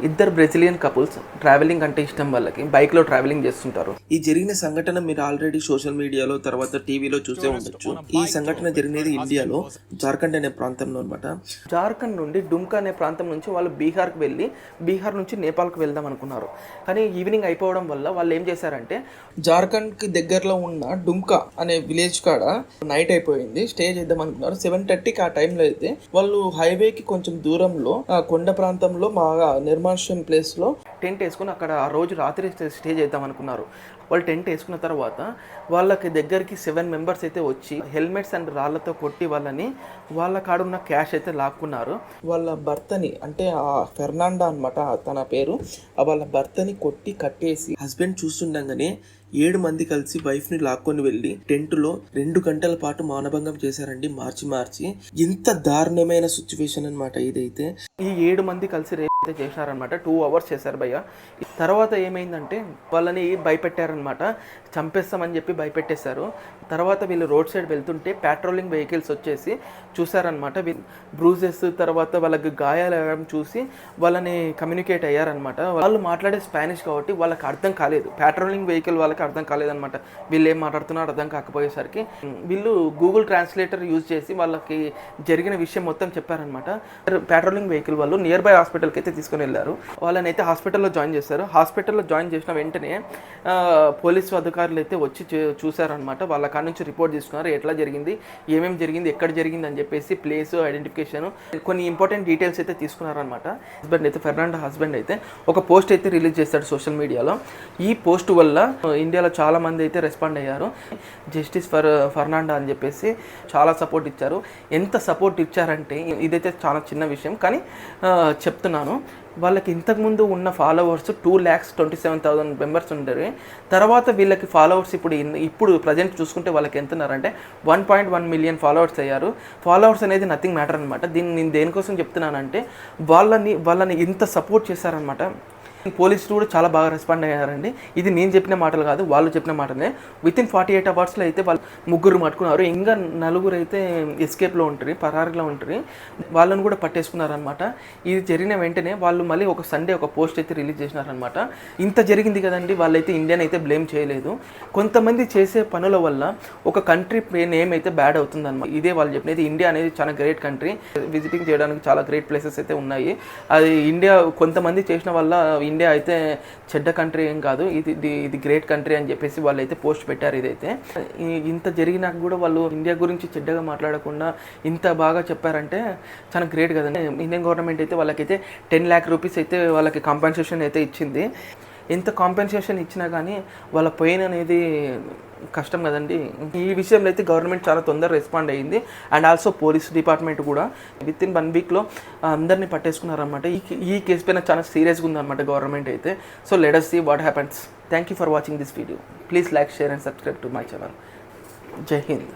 ఇద్దరు Brazilian couples travelling అంటే ఇష్టం వాళ్ళకి బైక్లో ట్రావెలింగ్ చేస్తుంటారు. ఈ జరిగిన సంఘటన మీరు ఆల్రెడీ సోషల్ మీడియాలో తర్వాత టీవీలో చూసే ఉండొచ్చు. ఈ సంఘటన జరిగినది ఇండియాలో జార్ఖండ్ అనే ప్రాంతంలో అనమాట. జార్ఖండ్ నుండి డుమ్కా అనే ప్రాంతం నుంచి వాళ్ళు బీహార్కి వెళ్ళి బీహార్ నుంచి నేపాల్కి వెళ్దాం అనుకున్నారు. కానీ ఈవినింగ్ అయిపోవడం వల్ల వాళ్ళు ఏం చేశారంటే జార్ఖండ్కి దగ్గరలో ఉన్న డుమ్కా అనే విలేజ్ కాడ నైట్ అయిపోయింది, స్టే చేద్దాం అనుకున్నారు. 7:30కి ఆ టైంలో అయితే వాళ్ళు హైవేకి కొంచెం దూరంలో కొండ ప్రాంతంలో బాగా నిర్మానుష్యం ప్లేస్లో టెంట్ వేసుకుని అక్కడ ఆ రోజు రాత్రి స్టే చేద్దాం అనుకున్నారు. వాళ్ళు టెంట్ వేసుకున్న తర్వాత వాళ్ళకి దగ్గరికి 7 మెంబర్స్ అయితే వచ్చి హెల్మెట్స్ అండ్ రాళ్లతో కొట్టి వాళ్ళ కాడున్న క్యాష్ అయితే లాక్కున్నారు. వాళ్ళ భర్తని అంటే ఆ ఫెర్నాండా అనమాట తన పేరు, వాళ్ళ భర్తని కొట్టి కట్టేసి హస్బెండ్ చూస్తుండగానే 7 మంది కలిసి వైఫ్ ని లాక్కొని వెళ్ళి టెంట్లో 2 గంటల పాటు మానభంగం చేశారండి. మార్చి ఇంత దారుణమైన సిచ్యువేషన్ అనమాట ఇదైతే. ఈ 7 మంది కలిసి రేప్ అయితే చేశారనమాట. 2 అవర్స్ చేశారు భయ్య. తర్వాత ఏమైందంటే వాళ్ళని భయపెట్టారనమాట, చంపేస్తామని చెప్పి భయపెట్టేశారు. తర్వాత వీళ్ళు రోడ్ సైడ్ వెళ్తుంటే పెట్రోలింగ్ వెహికల్స్ వచ్చేసి చూసారనమాట. బ్రూజెస్ తర్వాత వాళ్ళకి గాయాలు అవ్వడం చూసి వాళ్ళని కమ్యూనికేట్ అయ్యారనమాట. వాళ్ళు మాట్లాడే స్పానిష్ కాబట్టి వాళ్ళకి అర్థం కాలేదు, పెట్రోలింగ్ వెహికల్ వాళ్ళకి అర్థం కాలేదనమాట. వీళ్ళు ఏం మాట్లాడుతున్నారో అర్థం కాకపోయేసరికి వీళ్ళు గూగుల్ ట్రాన్స్లేటర్ యూజ్ చేసి వాళ్ళకి జరిగిన విషయం మొత్తం చెప్పారనమాట. పెట్రోలింగ్ వెహికల్ వాళ్ళు నియర్ బై హాస్పిటల్కి అయితే తీసుకుని వెళ్ళారు. వాళ్ళని అయితే హాస్పిటల్లో జాయిన్ చేశారు. హాస్పిటల్లో జాయిన్ చేసిన వెంటనే పోలీసు అధికారులు అయితే వచ్చి చూసారనమాట. వాళ్ళ కాడ నుంచి రిపోర్ట్ తీసుకున్నారు, ఎట్లా జరిగింది, ఏమేమి జరిగింది, ఎక్కడ జరిగింది అని చెప్పేసి ప్లేస్ ఐడెంటిఫికేషన్ కొన్ని ఇంపార్టెంట్ డీటెయిల్స్ అయితే తీసుకున్నారనమాట. హస్బెండ్ అయితే ఫెర్నాండో హస్బెండ్ అయితే ఒక పోస్ట్ అయితే రిలీజ్ చేశాడు సోషల్ మీడియాలో. ఈ పోస్ట్ వల్ల ఇండియాలో చాలా మంది అయితే రెస్పాండ్ అయ్యారు. జస్టిస్ ఫర్ ఫెర్నాండో అని చెప్పేసి చాలా సపోర్ట్ ఇచ్చారు. ఎంత సపోర్ట్ ఇచ్చారంటే ఇదైతే చాలా చిన్న విషయం కానీ చెప్తున్నాను. వాళ్ళకి ఇంతకుముందు ఉన్న ఫాలోవర్స్ 2,27,000 మెంబర్స్ ఉంటారు. తర్వాత వీళ్ళకి ఫాలోవర్స్ ఇప్పుడు ప్రజెంట్ చూసుకుంటే వాళ్ళకి ఎంత ఉన్నారంటే 1.1 మిలియన్ ఫాలోవర్స్ అయ్యారు. ఫాలోవర్స్ అనేది నథింగ్ మ్యాటర్ అనమాట. దీన్ని నేను దేనికోసం చెప్తున్నానంటే వాళ్ళని ఇంత సపోర్ట్ చేశారనమాట. పోలీసులు కూడా చాలా బాగా రెస్పాండ్ అయ్యారండి. ఇది నేను చెప్పిన మాటలు కాదు, వాళ్ళు చెప్పిన మాటలే. వితిన్ 48 అవర్స్లో అయితే వాళ్ళు 3 పట్టుకున్నారు. ఇంకా 4 అయితే ఎస్కేప్లో ఉంటారు, పరారీలో ఉంటారు. వాళ్ళని కూడా పట్టేసుకున్నారనమాట. ఇది జరిగిన వెంటనే వాళ్ళు మళ్ళీ ఒక సండే ఒక పోస్ట్ అయితే రిలీజ్ చేసినారనమాట. ఇంత జరిగింది కదండి, వాళ్ళైతే ఇండియాని అయితే బ్లేమ్ చేయలేదు. కొంతమంది చేసే పనుల వల్ల ఒక కంట్రీ నేమ్ అయితే బ్యాడ్ అవుతుందన్నమాట. ఇదే వాళ్ళు చెప్పినది. ఇండియా అనేది చాలా గ్రేట్ కంట్రీ, విజిటింగ్ చేయడానికి చాలా గ్రేట్ ప్లేసెస్ అయితే ఉన్నాయి. అది ఇండియా కొంతమంది చేసిన వల్ల ఇండియా అయితే చెడ్డ కంట్రీ ఏం కాదు, ఇది గ్రేట్ కంట్రీ అని చెప్పేసి వాళ్ళు అయితే పోస్ట్ పెట్టారు. ఇదైతే ఇంత జరిగినాక కూడా వాళ్ళు ఇండియా గురించి చెడ్డగా మాట్లాడకుండా ఇంత బాగా చెప్పారంటే చాలా గ్రేట్ కదండి. ఇండియన్ గవర్నమెంట్ అయితే వాళ్ళకైతే 10 lakh రూపీస్ అయితే వాళ్ళకి కాంపెన్సేషన్ అయితే ఇచ్చింది. ఎంత కాంపెన్సేషన్ ఇచ్చినా కానీ వాళ్ళ పెయిన్ అనేది కష్టం కదండి. ఈ విషయంలో అయితే గవర్నమెంట్ చాలా తొందరగా రెస్పాండ్ అయ్యింది. అండ్ ఆల్సో పోలీస్ డిపార్ట్మెంట్ కూడా వితిన్ 1 వీక్లో అందరినీ పట్టేసుకున్నారన్నమాట. ఈ కేసు పైన చాలా సీరియస్గా ఉందన్నమాట గవర్నమెంట్ అయితే. So let us see what happens. Thank you for watching this video. Please like, share and subscribe to my channel. జై హింద్.